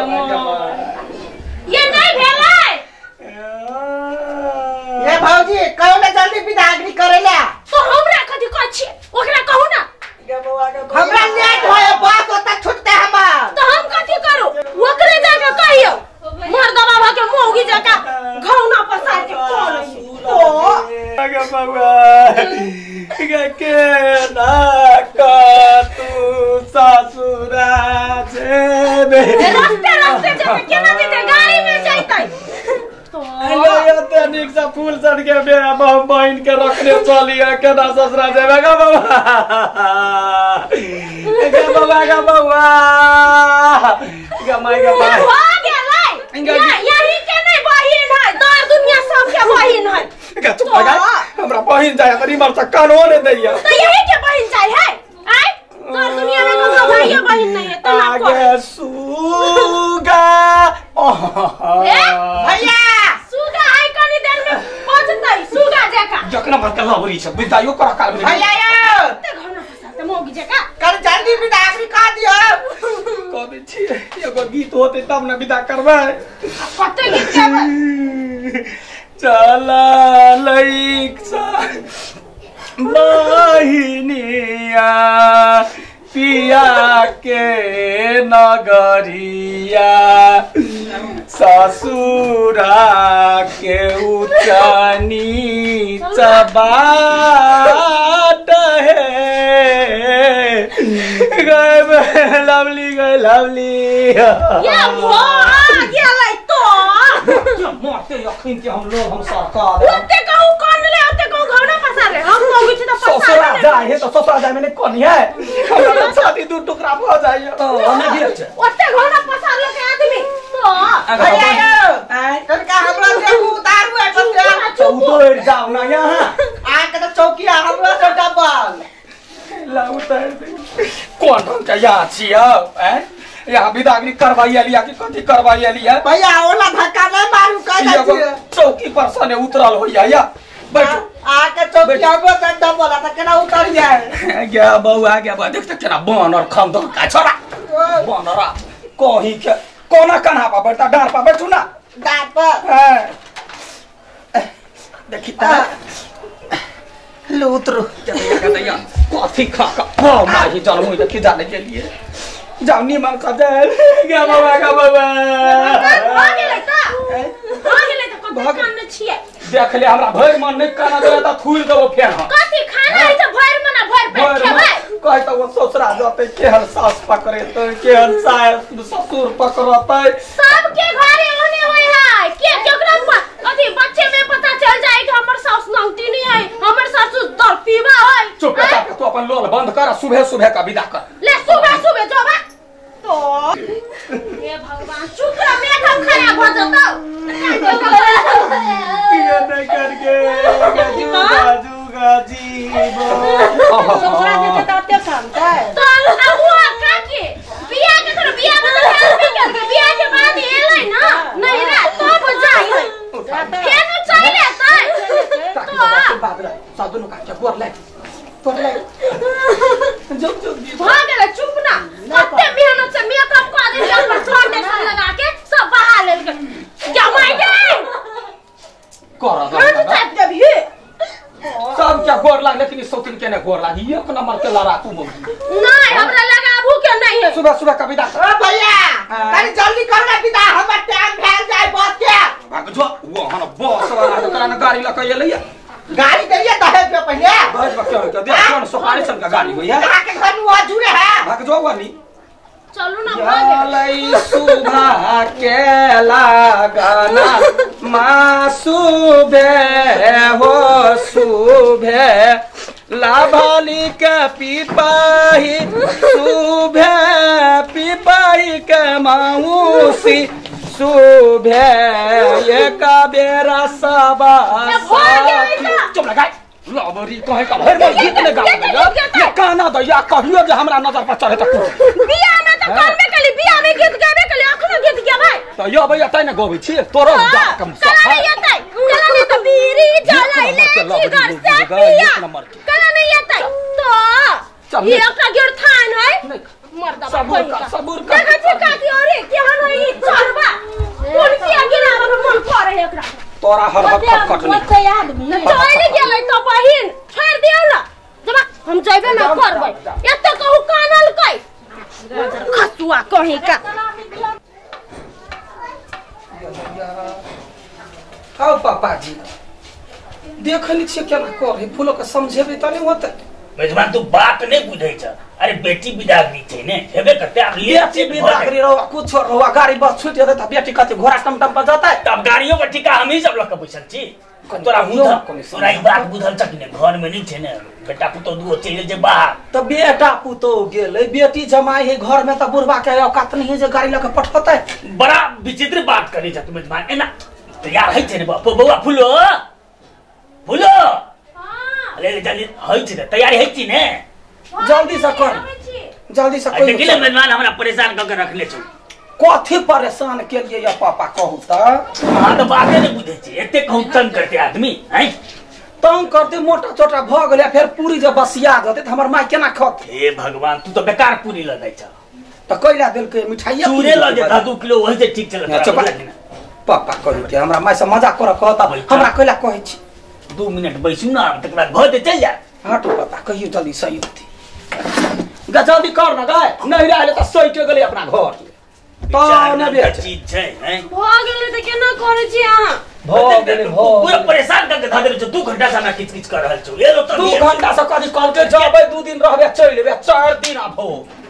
ये नहीं भेलै ये भौजी कहो ना जल्दी बिदागरी करेला तो हमरा कथि कहै छी ओकरा कहू ना हमरा लेट होय बात होता छुटते हमर तो हम कथि करू ओकरे जाके कहियो मर्दवा भ के मोगी जका घौना पसार के कोन ओ गे बउआ के ना का तू ससुरा जेबे रास्ते रास्ते जब केना जेते गाड़ी में जैतै तो ये निक से फूल सड़ के बहन के रखने चली है केना ससुरा जेबे गे बउआ गे बउआ गे बउआ गे माय गे माय हो गेलै यही के नहीं बहिन है दर दुनिया सब के बहिन है गे चुप गे हमरा बहिन जाय तरी मर से कानो ने दैया तो यही के बहिन जाय है आय दर दुनिया में तो भाई बहिन नहीं है तो ना आगे सुगा भैया सुगा आई कनी देर में पहुंचतै सुगा जका जकना मत लावरी छ बिदायो कर काल में भैया ते घौना पसार मोगी जका कल जल्दी बिदागरी कर दियो कबे छी एगो गीत होते तब न विदा करबै कते गीत गाबै चला लइक सा बहिनिया पिया के नगरिया ससुरा के उचनी चबाट है गए लवली ये वो गेलै तो मारते यखिन के हम लोग हम सरकार ओते कहू कोन ले ओते कहू घौना पसार रे हम मोगी छी तो पसार ससुरा जाए है तो ससुरा जाए मैंने कौन है हमरा तो छाती दू टुकड़ा हो जाए तो हमें भी अच्छा ओते घौना पसार ले के आदमी तो भैया कनका हमरा से उतारू है बच्चा उतर जाओ ना यहाँ आ के तो चौकिया हमरा से डबल ला उतर कौन हम का यहाँ छिया हैं यहाँ बिदागरी करवाई लिया कि कथी करवाई लिया भैया ओला धक्का नहीं मारू कह जाती चौकी पर सने उतरल होइया या बैठो आके चौकिया पे से डबल त केना उतर जाए गया बउआ गया बा देख केना बानर खंदर का छोरा बानरा कहीं के कोना कन्हा पर बैठा डार पर बैठू ना डार पर देखी ता लो उतरो क्या कथी खा का ओ माही चल मुई देखी जाने के लिए जाओ नी मन का दे गया बाबा आ गेलै त कते कान न छियै देख ले हमरा भर मन नहीं काना दे त थूल देबो फेर हम कथी खाना है त भर मना भर पेट खेबै कह त वो ससुरा जते केहन सास पकड़े त केहन सास ससुर पकड़तै सबके घरे ओने होय है के केकरा कथी बच्चे में पता चल जाए कि हमर सास नौटी नहीं है हमर ससुर दर पीवा है चुप कर तू अपन लोल बंद कर सुबह सुबह का विदा कर ले सुबह सुबह जो बा तो हे भगवान चुप रह मेकअप खराब हो जाता ये नहीं करके गाजी ससुरा देते त अत्ते काम त तो हुआ काकी बियाह के करो बियाह में तो हेल्प भी कर बियाह के बाद एलै ना नहीं रे तो बुझाई है केनो चाहिए त तो बात रे साधु का क्या बोल ले बोल ले जो भाग गेल चुप ना कते मेहनत से मेकअप को दे दिया पर फाउंडेशन लगा के सब बहा लेल के क्या माय गे कर जब ही सब क्या गोर लाग लेकिन सौतिन के ने गोर लाग एक नंबर के लड़ा तू मोगी नहीं हमरा लगाबू के नहीं है सुबह सुबह का विदा ओ भैया तनी जल्दी कर ना पिता हमर टाइम भेल जाय बात के भाग जो वो हन बॉस वाला तो करा गाड़ी लके एलैया गाड़ी करिए दहेज में पहले बस बक्के हो दे कौन सुपारी सन का गाड़ी होया आके घर में वहां जुड़े है भाग जो वाली चलू ना भाग जलै सुबह के लागना माँ सुबह हो सुबह लाभाली के पिपाही सुबह पिपाही के माऊसी सुबह ये का बेरा सबा चुप लगा लावरी कहे का भर में गीत ने गाओ ये गाना द या कहियो जे हमरा नजर पर चढ़े त बियाह में तो कान में कली बियाह में गीत गावे कली अखनो गीत गावे तो यो भैया तै ने गाबै छी तोरो जा कम सब कला नहीं आते कला नहीं तो बीड़ी जलाइले जिगर से पिया कला नहीं आते तो ये का गिर थान है मर्दा सबूर का देखा छी का की अरे केहन है तोरा हर हक खटखट मत आदमी चल गेलै त बहिन छोड़ दियौ ना जब हम जइबे ना करबै एत कहू कानल कै खसुआ कहीं का आओ पापा जी देखली छे केना करे फूलो के समझेबे त नहीं होतै मेजबान तू बात नहीं बुझै छ अरे बेटी बिदागरी छै ने हेबे करते अब बेटी बिदागरी रहो कुछ रहो गाड़ी बस छूट जेतै त बेटी कते घोड़ा टमटम पर जतै तब गाड़ियों पर ठिका हम ही सब लोग के बैसल छी तोरा तोरा ई बात बुझल छ कि ने घर में नहीं छै ने बेटा पुतो दुओ चलि जे बाहर त बेटा पुतो गेलै बेटी जमाई है घर में त बुढ़वा के औकात नहीं है जे गाड़ी लेके पठतै बड़ा विचित्र बात करै छ तू मेजबान एना तैयार है छै ने बौआ फुलो फुलो हां ले जल्दी है छै तैयारी है छी ने जल्दी से कर जल्दी से कोई देखिले मेहमान हमरा परेशान क के रखले छ कथि परेशान के लिए या पापा कहू त हां तो बाते नहीं बुझे छी एते कहू तंग करते आदमी हैं तंग करते मोटा छोटा भ गेलै फिर पूरी जब बसिया जते त हमर माई केना खत हे भगवान तू तो बेकार पूरी ल दै छ त कइला देल के मिठाई चूरे ल जे 2 किलो वही से ठीक चल पापा कहू के हमरा माई से मजाक कर कहता हमरा कइला कहै छी 2 मिनट बैसू ना तक बाद घर चल जा हटो पापा कहियो जल्दी सही होती जल्दी कर ना गाय नहीं रहले त सही के गेलै अपना घर तो ने बेट चीज छै हैं भ गेलै त केना करै छी अहाँ भ गेलै पूरा परेशान करके धा देले छ 2 घंटा से हमरा किच कर रहल छ ए लो त 2 घंटा से कथि कल के जबै 2 दिन रहबे चल लेबे 4 दिन आबो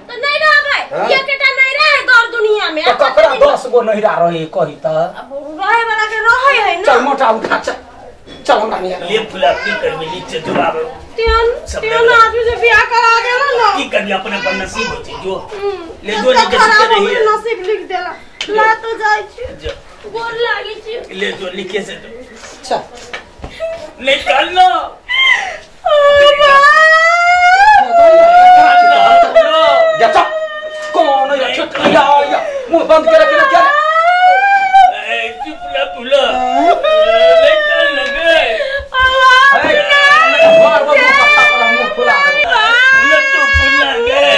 त नहीं रहबै एकेटा नहीं रहे दर दुनिया में त ककरा 10 गो नहिरा रहे कहि त अब रहे वाला के रहै है ना चल मोटा उठा चल हमरा नहीं ले फुला की करबे नीचे जवाब तेन आदमी से बियाह करा देला ना की करबे अपने पर नसीब होती जो ले जो नीचे से रही है नसीब लिख देला ला तो जाई छी गोर लागी छी ले जो लिखे से चल निकाल लो या चल कौन या छुटिया या मुंह बंद कर के क्या ए चुपला फुला निकाल लगे बार बार मुंह पत्ता पर मुंह फुला ये तो फुला गए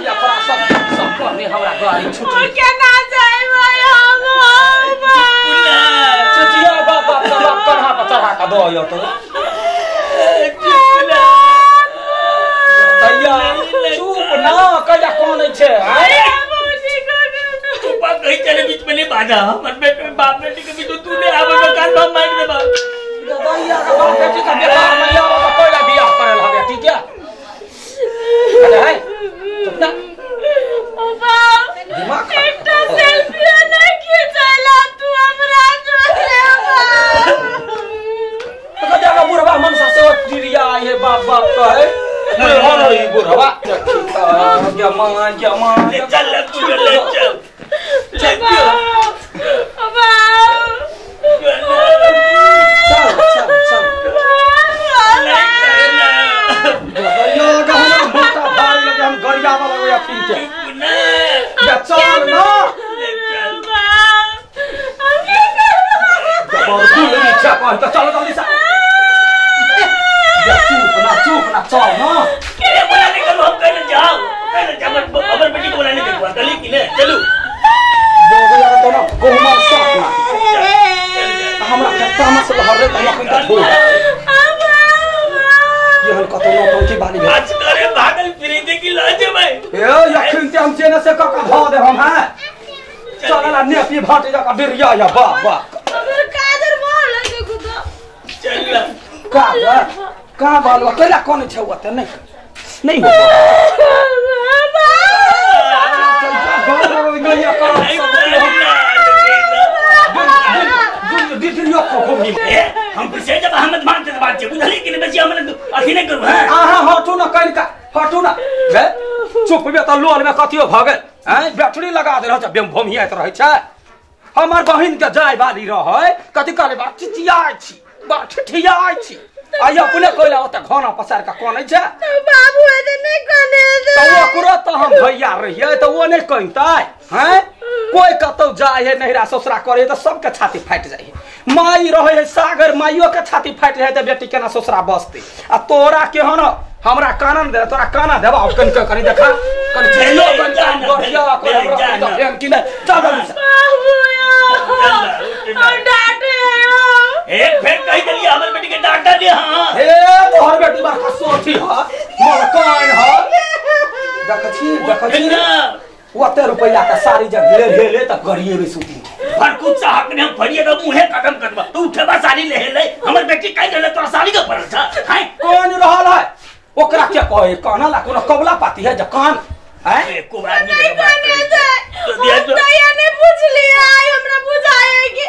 या पर सब करने हमरा गाड़ी छुटी के ना जाए भाई हम फुला छुटिया बाबा सब करहा पर चढ़ा का दो यो तो चुपला तैया चुप ना कया कोन छै चुपा कहीं चले बीच में नहीं बाजा हमर बेटे बाप बेटी के बीच तूने आवे मकान में मार दे बा दैया का बाप बेटी का बेकार में या तो कोइला बियाह करल हवे ठीक है अरे है चुप ना दिमाग एक सेल्फी नहीं खींचला तू हमरा तो जगह बुढ़वा मनसा से चिड़िया है बाप बाप तो है और ये बुढ़वा जमा ले चल ले चल चल चल यो गहना मोटा भारी लगे हम गरिया वाला या फिर क्या चल ना जब तू ले इच्छा कर तो चलो जल्दी से चुप ना चल ना केरे बुलाने का हम कहने जाओ अबर बेटी को बुलाने के हुआ कल की ने चलो बोल यार तो ना गोमा साफ ना हमरा खेता में से हर रे तमा को ये हल कतो न पहुंची बानी आज करे भागल फिरे की लाज है भाई ए यखिन ते हम चेन से का धा दे हम हैं चलला नेपी भाटे जा का बिरिया या बा अगर कादर बोल लगे खुदा चल का बालवा केला कोन छौआ त नहीं हो हम से जब अहमद मानते बात है बुझली कि बच्ची हमने अथी नहीं करू हां हां हटू ना कइन का हटू ना बे चुप बे त लोल में कथियो भ गेल हैं बैटरी लगा दे रह छ बेम भोमियात रह छ हमर बहिन के जाय वाली रह कथि करे बात चिचियाय छी बात ठियाय छी आई अपने कोइला ओता खाना पसार का कोन छै बाबू ए नहीं कने दे तो ओकरो तो हम भैया रहिए तो वो नहीं कहतै हैं कोई कतौ जाय है नहिरा ससुरा करे तो सबके छाती फाट जाय है माई रहे है सागर माइयो के छाती फाट जाय त बेटी केना ससुरा बसते आ तोरा केहन हमरा कानन दे तोरा काना देबा कन के कनी देखा कनी चलो कन बढ़िया कर फेम कि नहीं चल बाबू रुपया का साड़ी जब ले तब गरिए भी सूती पर कुछ चाहत ने हम फड़िए तो मुंहे कदम करबा तू उठेबा साड़ी ले हमर बेटी काई ले तोरा साड़ी के पड़ल छ हाय कौन रहल है ओकरा क्या कहे कहना ला कोनो कबला पाती है जकान है को आदमी नहीं बने तो दिया तो ने पूछ लिया हमरा बुझाए कि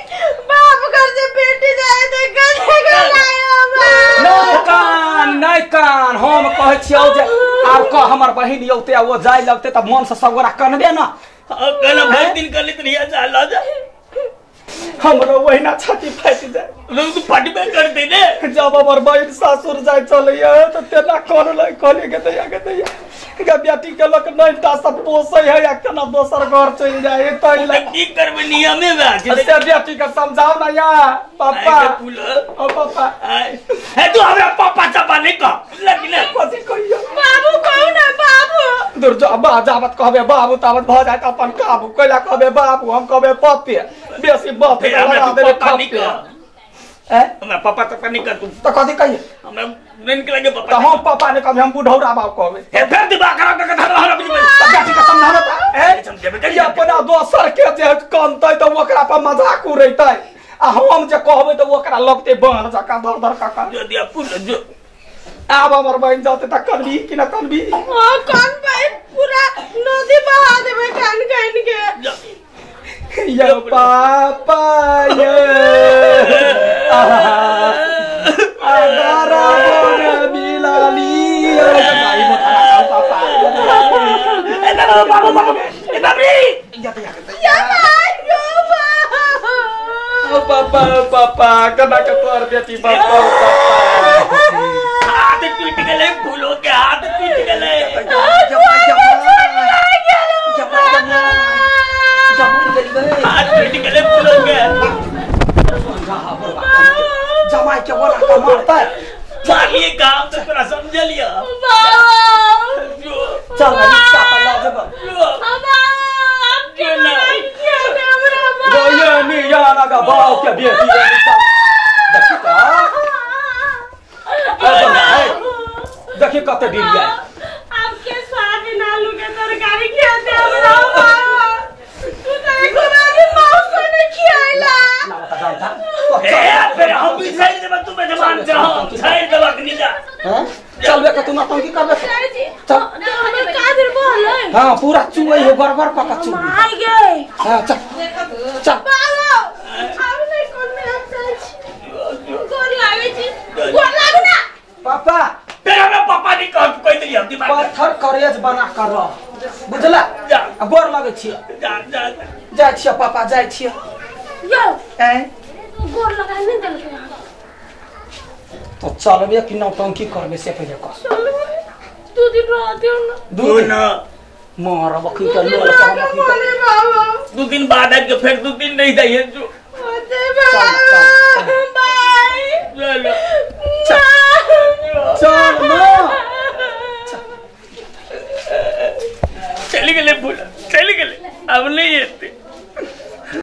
बाप घर से बेटी जाए तो गले नहीं कान हम कहे छियौ जे आब का हमर बहिन औते वो जाय लगते त मन से सगोरा कनबे ना कहना भर दिन कर लेत रिया जा ला जा हमरो वहिना छाती फाटि जाए तू फाटी में कर दे ने जब हमर बहिन सासुर जाय चलैया त तेना कर लै कहले के दैया के बेटी के लोक नहीं ता सब पोसै है या केना दोसर घर चल जाए तै लै की करबे नियमे में से बेटी के समझाओ ना या पापा ओ पापा है तू हमरा पापा चपा नहीं कह लगिले कथि कहियो बाबू कौन है बाबू दुर्जो अब्बा जावत कहबे बाबू तावत भ जात अपन काबू कैला कहबे बाबू हम कहबे पपे बेसी बाप लगा दे खपे हमरा पापा तो नहीं कर तू तो कथि कहिए हमरा नहीं के लगे पापा तो हम पापा ने कहबे हम बुढ़ौरा बाप कहबे ए फिर दिमाग खराब कर धर हमरा बीच में बेटी के समझाना ए समझे बेटा ये अपना दोसर के जे कानतै त ओकरा पर मजाक उड़ैतै आ हम जे कहबै त ओकरा लगते बाण जका धर काका जो दिया पुल जो आब हमर बहन जाते त कनबी कि न कनबी हां कान भाई पूरा नदी बहा देबे कान के ये पापा ये आगारा बोने मिलाली गाई मत पापा ए बाबू ए बाबरी या पापा कना के तोर बेटी पापा हाथ टूट गेले फूलों के हाथ टूट गेले हाथ टूट गेले फूलों के जमाई के बोला का मारता मारिए काम तो पूरा समझ लिया चल रिक्शा पर ला जब ये नहीं याना का बाव के बेटी है देखिए कते दिन गया आपके स्वाद नालू के तरकारी खाते हमरा तू तो एको बार मांस नहीं खियाला ए फिर हम भी सही जब तू मेहमान चाहो सही दवा के जा हैं चल बे तुम नौटंकी करबे चल हमें काजर बोल हां पूरा चुई हो गड़बड़ पका चुई मार गए हां चल बाबू अब नहीं कोन में हम चल गोर लागे छी गोर लागू ना पापा फिर हमें पापा नहीं कह कोई तो हम दिमाग पत्थर करेज बना कर रह बुझला जा गोर लागे छी जा जाय छी पापा जाय छी यो हैं गोर लगा नहीं देल के तो चलबे कि नौटंकी करबे से पहले कर तू दिन रहते हो ना दो ना मार बखी के लोल का बखी के बाबा 2 दिन बाद आके फिर 2 दिन नहीं जाइए जो बाय चलो चल ना चली गए फूल चली गए अब नहीं येते